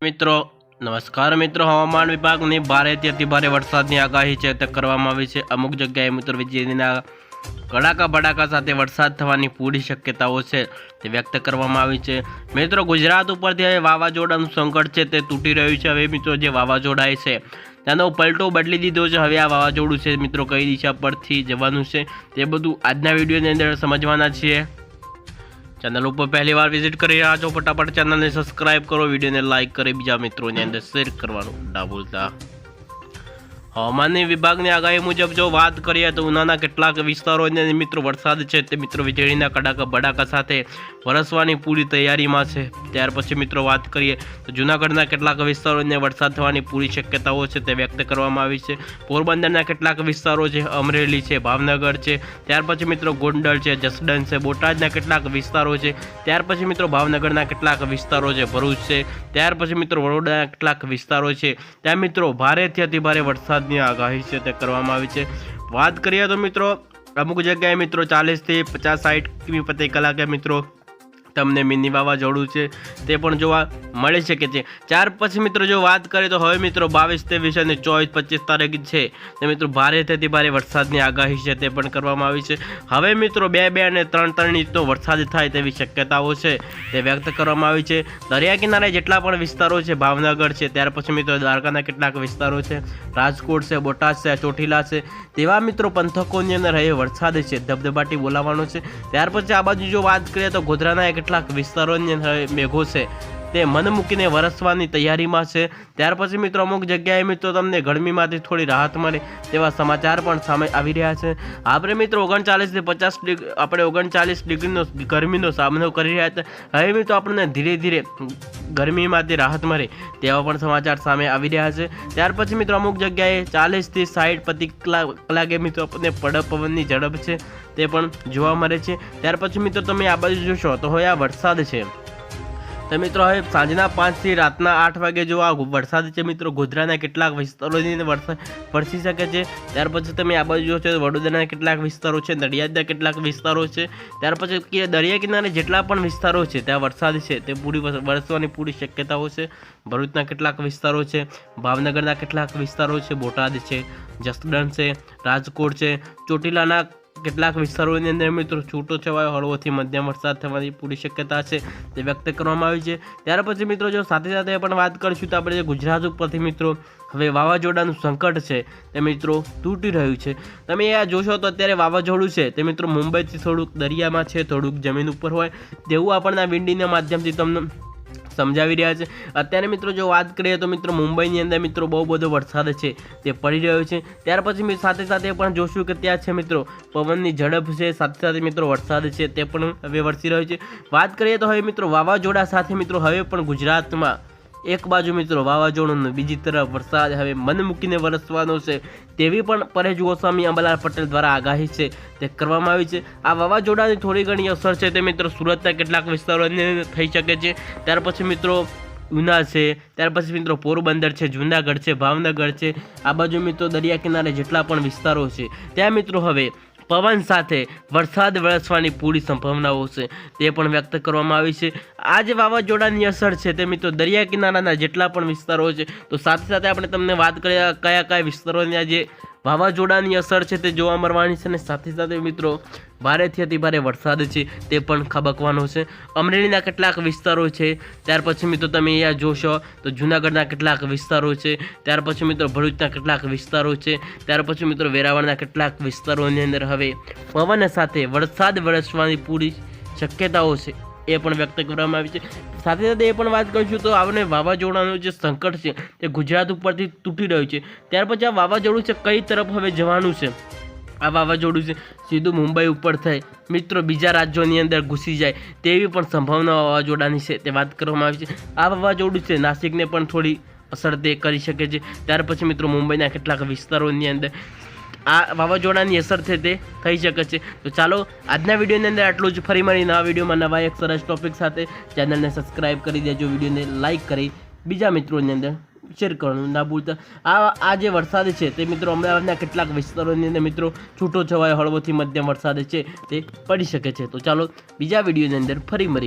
મિત્રો નમસ્કાર મિત્રો, હવામાન વિભાગની ભારેથી અતિ ભારે વરસાદની આગાહી છે તે કરવામાં આવી છે। અમુક જગ્યાએ મિત્રો વીજળીના કડાકા ભડાકા સાથે વરસાદ થવાની પૂરી શક્યતાઓ છે તે વ્યક્ત કરવામાં આવી છે। મિત્રો ગુજરાત ઉપરથી હવે વાવાઝોડાનું સંકટ છે તે તૂટી રહ્યું છે। હવે મિત્રો જે વાવાઝોડા છે તેનો પલટો બદલી દીધો છે। હવે આ વાવાઝોડું છે મિત્રો કઈ દિશા પરથી જવાનું છે તે બધું આજના વિડીયોની અંદર સમજવાના છીએ। चैनल पर पहली बार विजिट कर रहा हो फटाफट चैनल ने सब्सक्राइब करो, वीडियो ने लाइक करे, बीजा मित्रों ने अंदर शेर करवानुं ना भूलता। हवामान विभाग ने आगाही मुजब जो बात करिए तो उन्हाना કેટલાક વિસ્તારોને મિત્રો વરસાદ છે તે મિત્રો વીજળીના કડાકા ભડાકા સાથે વરસવાની પૂરી તૈયારીમાં છે। ત્યાર પછી મિત્રો વાત કરીએ તો જૂનાગઢના કેટલાક વિસ્તારોને વરસાદ થવાની પૂરી શક્યતાઓ છે તે વ્યક્ત કરવામાં આવી છે। પોરબંદરના કેટલાક વિસ્તારો છે, અમરેલી છે, ભાવનગર છે, ત્યાર પછી મિત્રો ગોંડલ છે, જસદણ છે, બોટાદના કેટલાક વિસ્તારો છે, ત્યાર પછી મિત્રો ભાવનગરના કેટલાક વિસ્તારો છે, ભરૂચ છે, ત્યાર પછી મિત્રો વડોદરાના કેટલાક વિસ્તારો છે ત્યાં મિત્રો ભારેથી અતિ ભારે વરસાદ આગાહી છે તે કરવામાં આવી છે। વાત કરીએ તો મિત્રો અમુક જગ્યાએ મિત્રો 40 થી 50 60 કિમી પ્રતિ કલાકે મિત્રો તમને મિની વાવાઝોડું છે તે પણ જોવા મળી શકે છે। ત્યાર પછી મિત્રો જો વાત કરીએ તો હવે મિત્રો 22 23 અને 24 25 તારીખ છે તે મિત્રો ભારેથી ભારે વરસાદની આગાહી છે તે પણ કરવામાં આવી છે। હવે મિત્રો 2 અને 3 ઇંચનો વરસાદ થાય તેવી શક્યતાઓ છે તે વ્યક્ત કરવામાં આવી છે। દરિયા કિનારે જેટલા પણ વિસ્તારો છે, ભાવનગર છે, ત્યાર પછી મિત્રો દ્વારકાના કેટલાક વિસ્તારો છે, રાજકોટ છે, બોટાદ છે, ચોટીલા છે, તેવા મિત્રો પંથકોની અંદર હવે વરસાદ છે ધબધબાટી બોલાવવાનો છે। ત્યાર પછી આ બાજુ જો વાત કરીએ તો ગોધરાના કેટલાક વિસ્તારોની અંદર મેઘો છે તે મન મૂકીને વરસવાની તૈયારીમાં છે। ત્યાર પછી મિત્રો અમુક જગ્યાએ મિત્રો તમને ગરમીમાંથી થોડી રાહત મળે તેવા સમાચાર પણ સામે આવી રહ્યા છે। આપણે મિત્રો 39 થી 50 ડિગ્રી આપણે 39 ડિગ્રીનો ગરમીનો સામનો કરી રહ્યા છે। હવે મિત્રો આપણને ધીરે ધીરે ગરમીમાંથી રાહત મળે તેવા પણ સમાચાર સામે આવી રહ્યા છે। ત્યાર પછી મિત્રો અમુક જગ્યાએ 40 થી 60 પ્રતિ કલાકે મિત્રો આપણને પડપ પવનની ઝડપ છે તે પણ જોવા મળે છે। ત્યાર પછી મિત્રો તમે આ બાજુ જોશો તો હવે આ વરસાદ છે તો મિત્રો હવે સાંજના 5 થી રાતના 8 વાગે જો આ વરસાદ છે મિત્રો ગોધરાના કેટલાક વિસ્તારોની અંદર વરસાદ વરસી શકે છે। ત્યાર પછી તમે આ બાજુ જોશો વડોદરાના કેટલાક વિસ્તારો છે, નડિયાદના કેટલાક વિસ્તારો છે, ત્યાર પછી દરિયા કિનારે જેટલા પણ વિસ્તારો છે ત્યાં વરસાદ છે તે પૂરી વરસવાની પૂરી શક્યતાઓ છે। ભરૂચના કેટલાક વિસ્તારો છે, ભાવનગરના કેટલાક વિસ્તારો છે, બોટાદ છે, જસદણ છે, રાજકોટ છે, ચોટીલાના કેટલાક વિસ્તારોની અંદર મિત્રો છૂટો છવાયો હળવોથી મધ્યમ વરસાદ થવાની પૂરી શક્યતા છે તે વ્યક્ત કરવામાં આવી છે। ત્યાર પછી મિત્રો જો સાથે સાથે પણ વાત કરીશું તો આપણે ગુજરાત ઉપરથી મિત્રો હવે વાવાઝોડાનું સંકટ છે તે મિત્રો તૂટી રહ્યું છે। તમે આ જોશો તો અત્યારે વાવાઝોડું છે તે મિત્રો મુંબઈથી થોડુંક દરિયામાં છે, થોડુંક જમીન ઉપર હોય તેવું આપણને વિંડીના માધ્યમથી તમને સમજાવી રહ્યા છે। અત્યારે મિત્રો જો વાત કરીએ તો મિત્રો મુંબઈની અંદર મિત્રો બહુ બધો વરસાદ છે તે પડી રહ્યો છે। ત્યાર પછી સાથે સાથે પણ જોશું કે ત્યાં છે મિત્રો પવનની ઝડપ છે, સાથે સાથે મિત્રો વરસાદ છે તે પણ હવે વરસી રહ્યો છે। વાત કરીએ તો હવે મિત્રો વાવાઝોડા સાથે મિત્રો હવે પણ ગુજરાતમાં એક બાજુ મિત્રો વાવાઝોડું, બીજી તરફ વરસાદ હવે મન મૂકીને વરસવાનો છે તેવી પણ પરેશ ગોસ્વામી, અંબાલાલ પટેલ દ્વારા આગાહી છે તે કરવામાં આવી છે। આ વાવાઝોડાની થોડી ઘણી અસર છે તે મિત્રો સુરતના કેટલાક વિસ્તારોને થઈ શકે છે। ત્યાર પછી મિત્રો ઉના છે, ત્યાર પછી મિત્રો પોરબંદર છે, જૂનાગઢ છે, ભાવનગર છે, આ બાજુ મિત્રો દરિયા કિનારે જેટલા પણ વિસ્તારો છે ત્યાં મિત્રો હવે પવન સાથે વરસાદ વરસવાની પૂરી સંભાવનાઓ છે તે પણ વ્યક્ત કરવામાં આવી છે। આ જે વાવાઝોડાની અસર છે તે મિત્રો દરિયા કિનારાના જેટલા પણ વિસ્તારો છે તો સાથે સાથે આપણે તમને વાત કરીએ કયા વિસ્તારોની આ જે વાવાઝોડાની અસર છે તે જોવા મળવાની છે અને સાથે સાથે મિત્રો ભારેથી અતિ ભારે વરસાદ છે તે પણ ખાબકવાનો છે। અમરેલીના કેટલાક વિસ્તારો છે, ત્યાર પછી મિત્રો તમે અહીંયા જોશો તો જૂનાગઢના કેટલાક વિસ્તારો છે, ત્યાર પછી મિત્રો ભરૂચના કેટલાક વિસ્તારો છે, ત્યાર પછી મિત્રો વેરાવળના કેટલાક વિસ્તારોની અંદર હવે પવન સાથે વરસાદ વરસવાની પૂરી શક્યતાઓ છે એ પણ વ્યક્ત કરવામાં આવી છે। સાથે સાથે એ પણ વાત કરીશું તો આપણે વાવાઝોડાનું જે સંકટ છે તે ગુજરાત ઉપરથી તૂટી રહ્યું છે। ત્યાર પછી આ વાવાઝોડું છે કઈ તરફ હવે જવાનું છે, આ વાવાઝોડું છે સીધું મુંબઈ ઉપર થઈ મિત્રો બીજા રાજ્યોની અંદર ઘૂસી જાય તેવી પણ સંભાવના વાવાઝોડાની છે તે વાત કરવામાં આવી છે। આ વાવાઝોડું છે નાસિકને પણ થોડી અસર તે કરી શકે છે। ત્યાર પછી મિત્રો મુંબઈના કેટલાક વિસ્તારોની અંદર આ વાવાઝોડાની અસર છે તે થઈ શકે છે। તો ચાલો આજના વિડીયોની અંદર આટલું જ, ફરી મળી નવા વિડીયોમાં નવા એક સરસ ટોપિક સાથે। ચેનલને સબસ્ક્રાઈબ કરી દેજો, વિડીયોને લાઇક કરી બીજા મિત્રોની અંદર શેર કરવાનું ના ભૂલતા। આ જે વરસાદ છે તે મિત્રો અમદાવાદના કેટલાક વિસ્તારોની અંદર મિત્રો છૂટો છવાયો હળવોથી મધ્યમ વરસાદ છે તે પડી શકે છે। તો ચાલો બીજા વિડીયોની અંદર ફરી મળીશું।